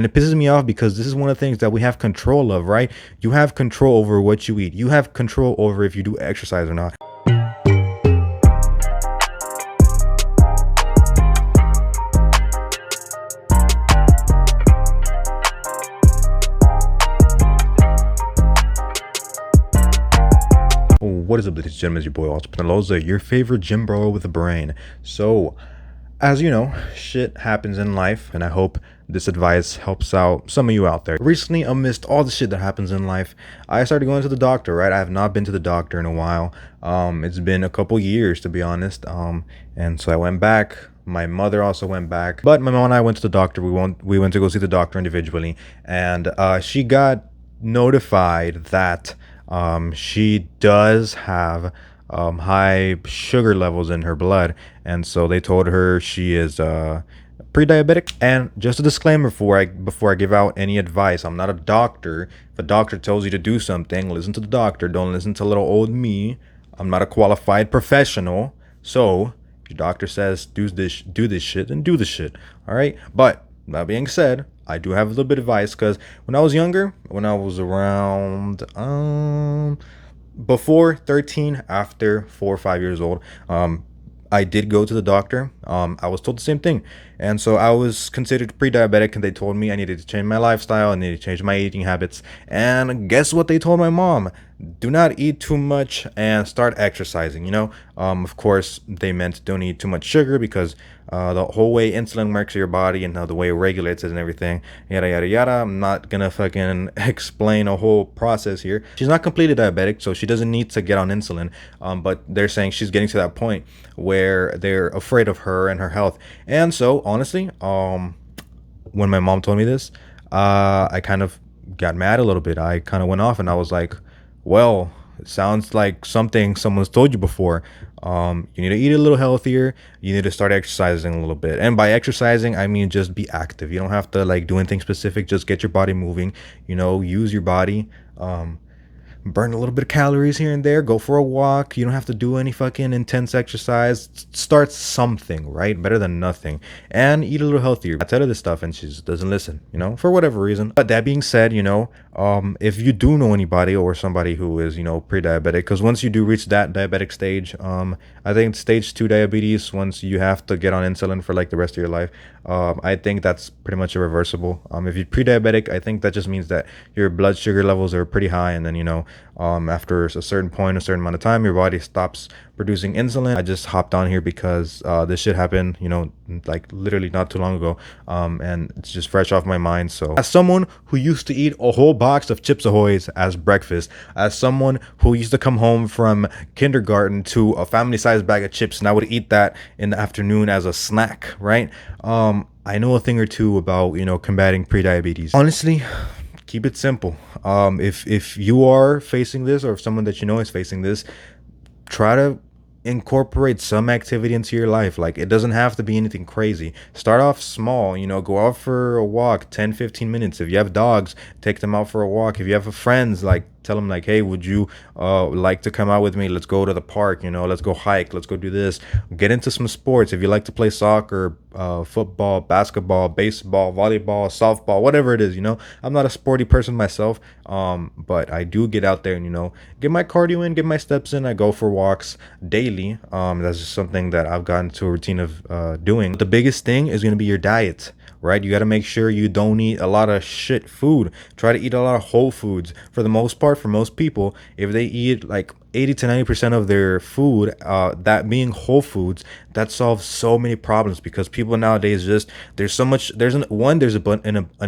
And it pisses me off because this is one of the things that we have control of, right? You have control over what you eat. You have control over if you do exercise or not. What is up, ladies and gentlemen? It's your boy Peneloza, your favorite gym bro with a brain. So, as you know, shit happens in life, and I hope this advice helps out some of you out there. Recently, amidst all the shit that happens in life, I started going to the doctor, right? I have not been to the doctor in a while. It's been a couple years, to be honest. And so I went back. My mother also went back. But my mom and I went to the doctor. We went to go see the doctor individually. And she got notified that she does have high sugar levels in her blood, and so they told her she is pre-diabetic. And just a disclaimer before I give out any advice, I'm not a doctor. If a doctor tells you to do something, listen to the doctor. Don't listen to little old me. I'm not a qualified professional. So if your doctor says do this shit, then do the shit. All right. But that being said, I do have a little bit of advice, because when I was younger, when I was around before 13, after 4 or 5 years old, I did go to the doctor. I was told the same thing. And so I was considered pre-diabetic, and they told me I needed to change my lifestyle, I needed to change my eating habits. And guess what they told my mom? Do not eat too much and start exercising, you know? Of course, they meant don't eat too much sugar, because the whole way insulin works in your body and the way it regulates it and everything, yada, yada, yada. I'm not gonna fucking explain a whole process here. She's not completely diabetic, so she doesn't need to get on insulin. But they're saying she's getting to that point where they're afraid of her and her health. And so, honestly, when my mom told me this, I kind of got mad a little bit. I kind of went off, and I was like, well, it sounds like something someone's told you before. You need to eat a little healthier. You need to start exercising a little bit. And by exercising, I mean just be active. You don't have to like do anything specific. Just get your body moving. You know, use your body. Burn a little bit of calories here and there. Go for a walk. You don't have to do any fucking intense exercise. Start something, right? Better than nothing. And eat a little healthier. I tell her this stuff and she just doesn't listen, you know, for whatever reason. But that being said, you know, if you do know anybody or somebody who is, you know, pre-diabetic, because once you do reach that diabetic stage, I think stage 2 diabetes, once you have to get on insulin for like the rest of your life, I think that's pretty much irreversible. If you're pre-diabetic, I think that just means that your blood sugar levels are pretty high, and then, you know, after a certain point, a certain amount of time, your body stops producing insulin. I just hopped on here because this shit happened, you know, like literally not too long ago, and it's just fresh off my mind. So as someone who used to eat a whole box of Chips Ahoy's as breakfast, as someone who used to come home from kindergarten to a family-sized bag of chips, and I would eat that in the afternoon as a snack, right? I know a thing or two about, you know, combating pre-diabetes. Honestly, keep it simple. If you are facing this, or if someone that you know is facing this, try to incorporate some activity into your life. Like, it doesn't have to be anything crazy. Start off small, you know, go out for a walk, 10-15 minutes. If you have dogs, take them out for a walk. If you have friends, like, tell them like, hey, would you like to come out with me? Let's go to the park, you know, let's go hike, let's go do this. Get into some sports. If you like to play soccer, football, basketball, baseball, volleyball, softball, whatever it is, you know. I'm not a sporty person myself, but I do get out there and, you know, get my cardio in, get my steps in. I go for walks daily. That's just something that I've gotten to a routine of doing. The biggest thing is going to be your diet, right? You got to make sure you don't eat a lot of shit food. Try to eat a lot of whole foods. For the most part, for most people, if they eat like 80 to 90% of their food, that being whole foods, that solves so many problems, because people nowadays just, there's so much, there's an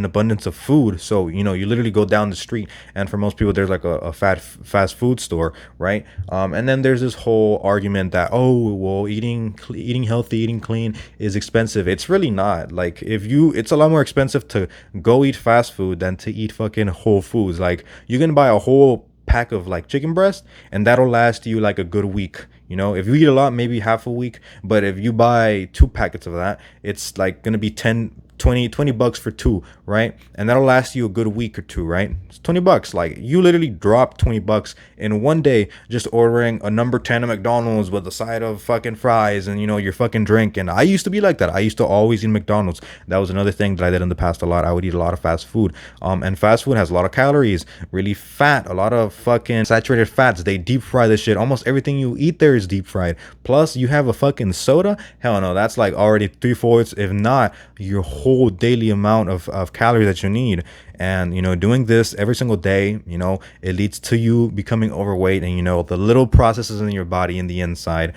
abundance of food. So, you know, you literally go down the street, and for most people, there's like a fast food store, right? And then there's this whole argument that, oh, well, eating healthy, eating clean is expensive. It's really not. Like, it's a lot more expensive to go eat fast food than to eat fucking whole foods. Like, you can buy a whole pack of like chicken breast, and that'll last you like a good week. You know, if you eat a lot, maybe half a week. But if you buy 2 packets of that, it's like gonna be 10 20 bucks for two, right? And that'll last you a good week or two, right? It's 20 bucks. Like, you literally drop 20 bucks in one day just ordering a number 10 at McDonald's with a side of fucking fries and, your fucking drink. And I used to be like that. I used to always eat McDonald's. That was another thing that I did in the past a lot. I would eat a lot of fast food. And fast food has a lot of calories, really fat, a lot of fucking saturated fats. They deep fry this shit. Almost everything you eat there is deep fried. Plus, you have a fucking soda. Hell no, that's like already 3/4, if not your whole daily amount of calories that you need. And doing this every single day, it leads to you becoming overweight, and the little processes in your body, in the inside,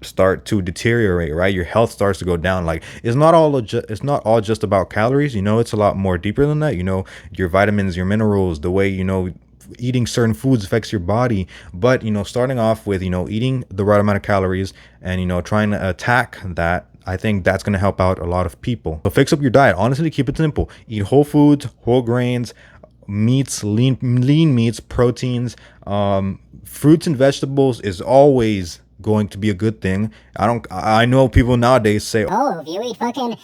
start to deteriorate, right? Your health starts to go down. Like, it's not all just about calories. It's a lot more deeper than that. Your vitamins, your minerals, the way eating certain foods affects your body. But starting off with eating the right amount of calories and trying to attack that, I think that's going to help out a lot of people. So fix up your diet. Honestly, keep it simple. Eat whole foods, whole grains, meats, lean meats, proteins, fruits and vegetables is always going to be a good thing. I know people nowadays say, oh, if you eat fucking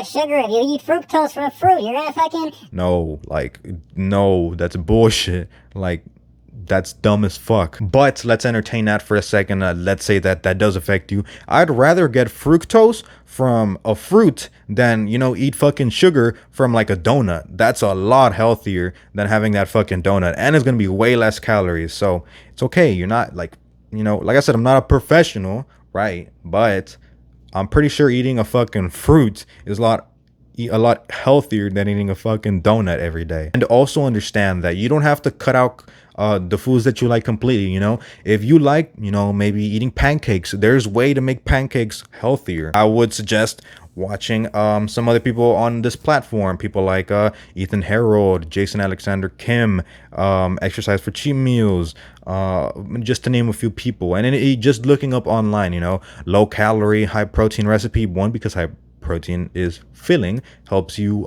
sugar, if you eat fructose from a fruit, you're gonna fucking... No, that's bullshit. Like, that's dumb as fuck. But let's entertain that for a second. Let's say that does affect you. I'd rather get fructose from a fruit than eat fucking sugar from like a donut. That's a lot healthier than having that fucking donut, and it's gonna be way less calories. So it's okay. You're not like I said, I'm not a professional, right? But I'm pretty sure eating a fucking fruit is a lot healthier than eating a fucking donut every day. And also understand that you don't have to cut out the foods that you like completely. If you like maybe eating pancakes, there's way to make pancakes healthier. I would suggest watching some other people on this platform, people like Ethan Harold, Jason Alexander Kim, Exercise for Cheat Meals, just to name a few people. And then just looking up online, low calorie, high protein recipe. One, because high protein is filling, helps you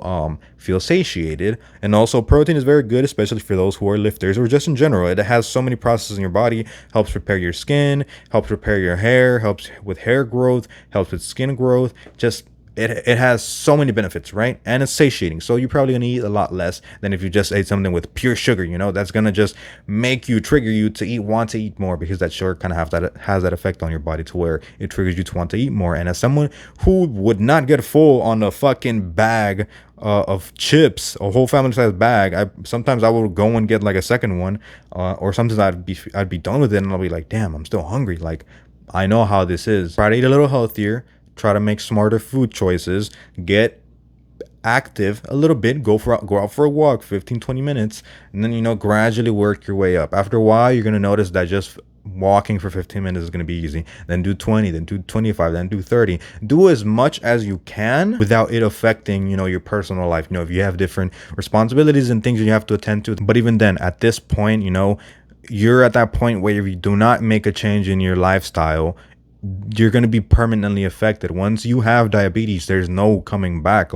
feel satiated, and also protein is very good, especially for those who are lifters or just in general. It has so many processes in your body. Helps repair your skin, helps repair your hair, helps with hair growth, helps with skin growth. Just it has so many benefits, right? And it's satiating, so you're probably gonna eat a lot less than if you just ate something with pure sugar. That's gonna just trigger you to want to eat more, because that sugar kind of has that effect on your body to where it triggers you to want to eat more. And as someone who would not get full on a fucking bag of chips, a whole family size bag, sometimes I would go and get like a second one, or sometimes I'd be done with it and I'll be like, damn, I'm still hungry. Like, I know how this is. Try to eat a little healthier. Try to make smarter food choices, get active a little bit, go out for a walk, 15-20 minutes, and then gradually work your way up. After a while, you're going to notice that just walking for 15 minutes is going to be easy. Then do 20, then do 25, then do 30. Do as much as you can without it affecting your personal life. If you have different responsibilities and things you have to attend to. But even then, at this point, you're at that point where if you do not make a change in your lifestyle, you're going to be permanently affected. Once you have diabetes, there's no coming back.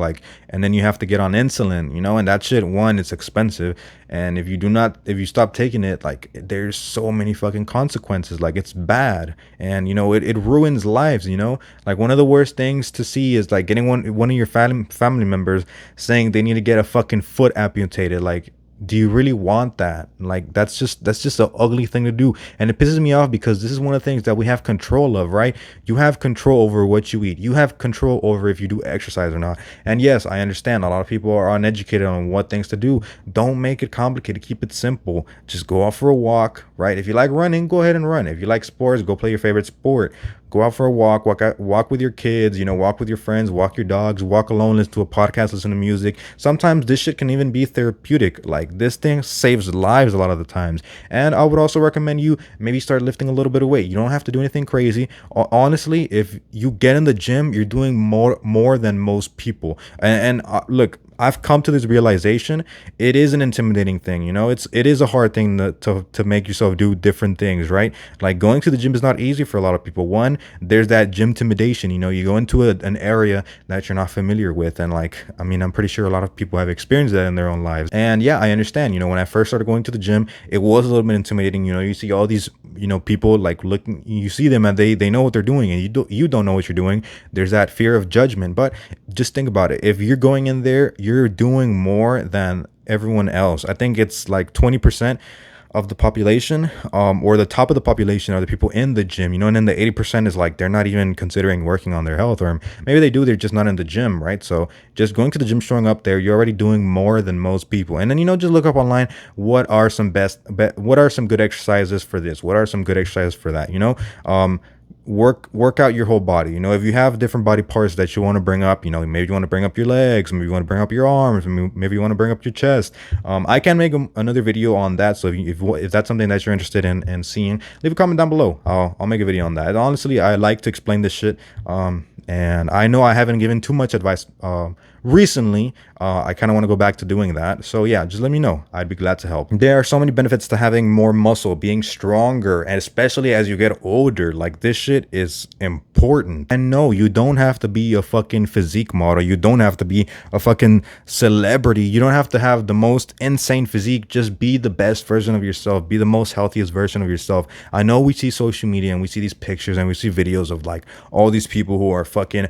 And then you have to get on insulin, and that shit, one, it's expensive. And if you stop taking it, there's so many fucking consequences. It's bad. And it ruins lives. One of the worst things to see is getting one of your family members saying they need to get a fucking foot amputated. Do you really want that? That's just an ugly thing to do. And it pisses me off, because this is one of the things that we have control of, right? You have control over what you eat. You have control over if you do exercise or not. And yes, I understand a lot of people are uneducated on what things to do. Don't make it complicated. Keep it simple. Just go out for a walk, right? If you like running, go ahead and run. If you like sports, go play your favorite sport. Go out for a walk with your kids, walk with your friends, walk your dogs, walk alone, listen to a podcast, listen to music. Sometimes this shit can even be therapeutic. This thing saves lives a lot of the times. And I would also recommend you maybe start lifting a little bit of weight. You don't have to do anything crazy. Honestly, if you get in the gym, you're doing more than most people. And look, I've come to this realization. It is an intimidating thing, it is a hard thing to make yourself do different things, right? Going to the gym is not easy for a lot of people. One, there's that gym intimidation. You go into an area that you're not familiar with, and I'm pretty sure a lot of people have experienced that in their own lives. And yeah, I understand. When I first started going to the gym, it was a little bit intimidating. You see all these people like looking, you see them and they know what they're doing, and you don't know what you're doing. There's that fear of judgment. But just think about it. If you're going in there, you're doing more than everyone else. I think it's like 20% of the population, or the top of the population are the people in the gym, and then the 80% is like they're not even considering working on their health, or maybe they do, they're just not in the gym, right? So just going to the gym, showing up there, you're already doing more than most people. And then just look up online, what are some good exercises for this, what are some good exercises for that, work out your whole body. If you have different body parts that you want to bring up, maybe you want to bring up your legs, maybe you want to bring up your arms, maybe you want to bring up your chest. I can make another video on that. So if that's something that you're interested in and seeing, leave a comment down below. I'll make a video on that. Honestly, I like to explain this shit. And I know I haven't given too much advice recently. I kind of want to go back to doing that. So yeah, just let me know. I'd be glad to help. There are so many benefits to having more muscle, being stronger, and especially as you get older. Like, this shit is important. And no, you don't have to be a fucking physique model. You don't have to be a fucking celebrity. You don't have to have the most insane physique. Just be the best version of yourself. Be the most healthiest version of yourself. I know we see social media and we see these pictures and we see videos of like all these people who are fucking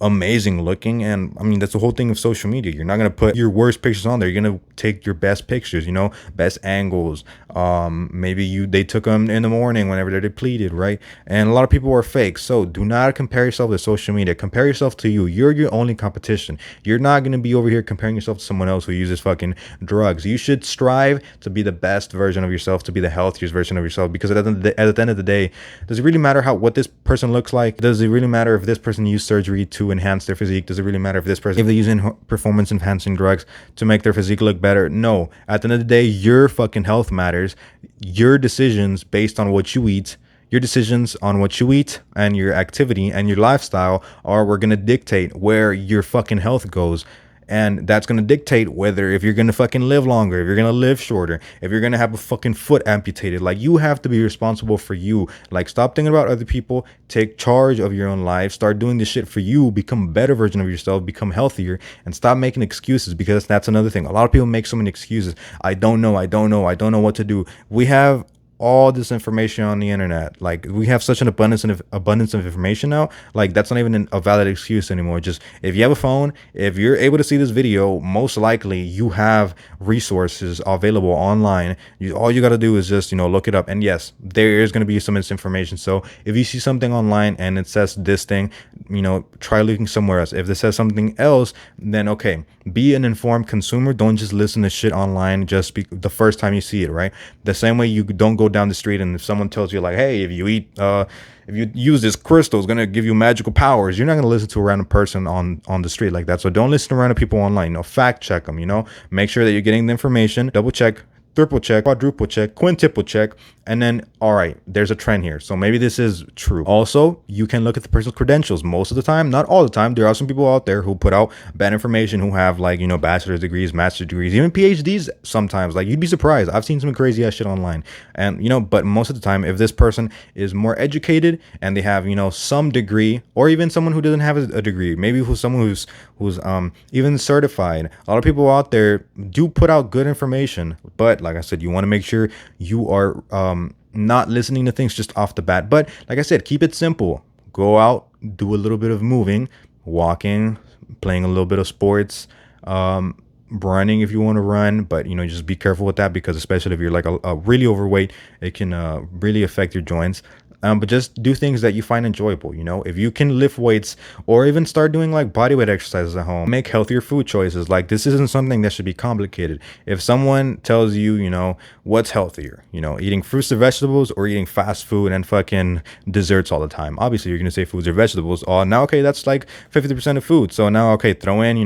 amazing looking, and I mean, that's the whole thing of social media. You're not gonna put your worst pictures on there. You're gonna take your best pictures, best angles. Maybe they took them in the morning whenever they're depleted, right? And a lot of people are fake. So do not compare yourself to social media. Compare yourself to you. You're your only competition. You're not gonna be over here comparing yourself to someone else who uses fucking drugs. You should strive to be the best version of yourself, to be the healthiest version of yourself, because at the end of the day, does it really matter what this person looks like? Does it really matter if this person used surgery to enhance their physique? Does it really matter if they're using performance enhancing drugs to make their physique look better? No. At the end of the day, your fucking health matters. Your decisions based on what you eat, and your activity and your lifestyle we're gonna dictate where your fucking health goes. And that's going to dictate whether if you're going to fucking live longer, if you're going to live shorter, if you're going to have a fucking foot amputated. Like, you have to be responsible for you. Like, stop thinking about other people. Take charge of your own life. Start doing this shit for you. Become a better version of yourself. Become healthier. And stop making excuses, because that's another thing. A lot of people make so many excuses. I don't know what to do. We have all this information on the internet. Like, we have such an abundance of information now. Like, that's not even a valid excuse anymore. Just, if you have a phone, if you're able to see this video, most likely you have resources available online. All you got to do is just look it up. And yes, there is going to be some misinformation. So if you see something online and it says this thing, try looking somewhere else. If it says something else, then okay, be an informed consumer. Don't just listen to shit online just the first time you see it, right? The same way you don't go down the street and if someone tells you like, hey, if you use this crystal, it's gonna give you magical powers, you're not gonna listen to a random person on the street like that. So don't listen to random people online. Fact check them. Make sure that you're getting the information. Double check, triple check, quadruple check, quintuple check, and then, all right, there's a trend here, so maybe this is true. Also, you can look at the person's credentials. Most of the time, not all the time, there are some people out there who put out bad information, who have like bachelor's degrees, master's degrees, even PhDs sometimes. Like, you'd be surprised. I've seen some crazy ass shit online. And but most of the time, if this person is more educated and they have some degree, or even someone who doesn't have a degree, maybe someone who's even certified, a lot of people out there do put out good information. But like I said, you want to make sure you are not listening to things just off the bat. But like I said, keep it simple. Go out, do a little bit of moving, walking, playing a little bit of sports, running if you want to run. But just be careful with that, because especially if you're like a really overweight, it can really affect your joints. But just do things that you find enjoyable. If you can lift weights, or even start doing like bodyweight exercises at home, make healthier food choices. Like, this isn't something that should be complicated. If someone tells you, what's healthier, eating fruits or vegetables, or eating fast food and fucking desserts all the time, obviously you're going to say foods or vegetables. Oh, now, okay, that's like 50% of food. So now, okay, throw in,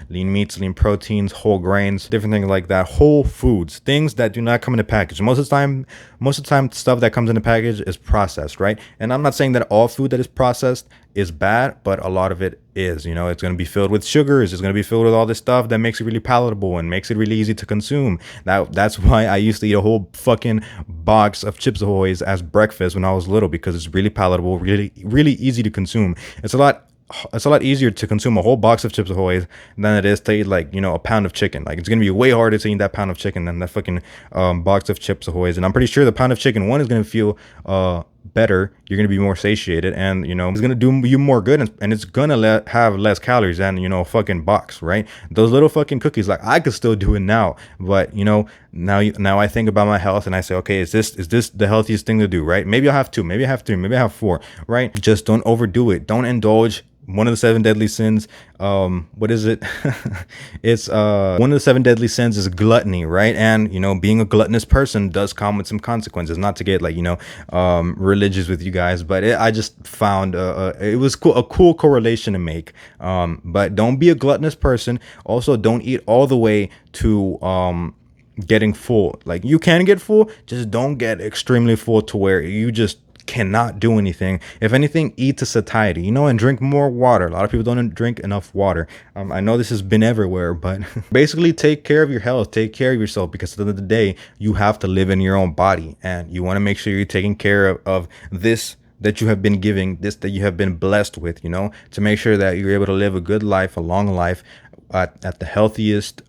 lean meats, lean proteins, whole grains, different things like that. Whole foods, things that do not come in a package. Most of the time, stuff that comes in a package is processed, right? And I'm not saying that all food that is processed is bad, but a lot of it is. It's going to be filled with sugars. It's going to be filled with all this stuff that makes it really palatable and makes it really easy to consume. That's why I used to eat a whole fucking box of Chips Ahoy's as breakfast when I was little, because it's really palatable, really, really easy to consume. It's a lot it's a lot easier to consume a whole box of Chips Ahoy's than it is to eat, like, you know, a pound of chicken. Like, it's gonna be way harder to eat that pound of chicken than that fucking box of Chips Ahoy's. And I'm pretty sure the pound of chicken, one, is gonna feel better. You're gonna be more satiated, and, you know, it's gonna do you more good, and it's gonna have less calories than, you know, a fucking box, right? Those little fucking cookies, like, I could still do it now, but, you know, now I think about my health and I say, okay, is this the healthiest thing to do, right? Maybe I'll have two, maybe I have three, maybe I have four, right? Just don't overdo it. Don't indulge. One of the 7 deadly sins, what is it? It's one of the 7 deadly sins is gluttony, right? And, you know, being a gluttonous person does come with some consequences. Not to get, like, you know, religious with you guys, but I just found it was cool, a cool correlation to make. But don't be a gluttonous person. Also, don't eat all the way to getting full. Like, you can get full, just don't get extremely full to where you just cannot do anything. If anything, eat to satiety, you know, and drink more water. A lot of people don't drink enough water. I know this has been everywhere, but basically take care of your health, take care of yourself, because at the end of the day, you have to live in your own body, and you want to make sure you're taking care of this that you have been giving, this that you have been blessed with, you know, to make sure that you're able to live a good life, a long life, at the healthiest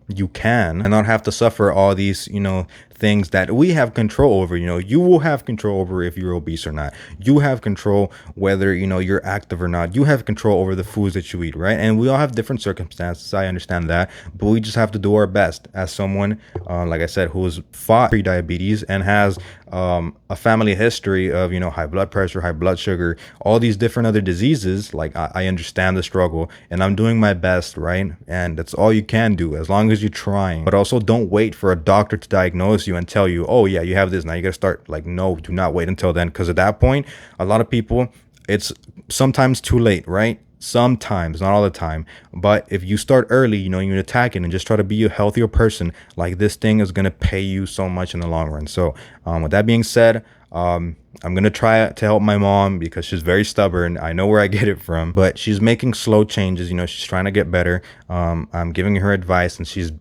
you can, and not have to suffer all these, you know, things that we have control over. You know, you will have control over if you're obese or not. You have control whether, you know, you're active or not. You have control over the foods that you eat, right? And we all have different circumstances. I understand that, but we just have to do our best. As someone, like I said, who has fought pre-diabetes and has a family history of, you know, high blood pressure, high blood sugar, all these different other diseases, like, I understand the struggle, and I'm doing my best, right? And that's all you can do, as long as you're trying. But also, don't wait for a doctor to diagnose you and tell you, oh yeah, you have this, now you gotta start. Like, no, do not wait until then, because at that point, a lot of people, it's sometimes too late, right? Sometimes, not all the time. But if you start early, you know, you attack it and just try to be a healthier person, like, this thing is gonna pay you so much in the long run. So with that being said, I'm gonna try to help my mom, because she's very stubborn. I know where I get it from, but she's making slow changes. You know, she's trying to get better. I'm giving her advice, and she's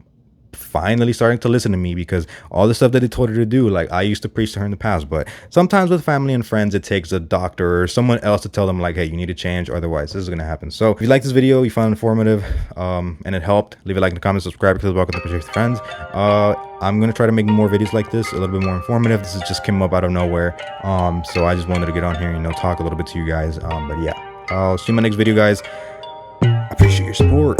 finally starting to listen to me, because all the stuff that they told her to do, like, I used to preach to her in the past. But sometimes with family and friends, it takes a doctor or someone else to tell them, like, hey, you need to change, otherwise this is gonna happen. So if you like this video, you found it informative, and it helped, leave a like in the comments, subscribe, because welcome to with friends. I'm gonna try to make more videos like this, a little bit more informative. This just came up out of nowhere, so I just wanted to get on here, you know, talk a little bit to you guys. But yeah, I'll see you in my next video, guys. I appreciate your support.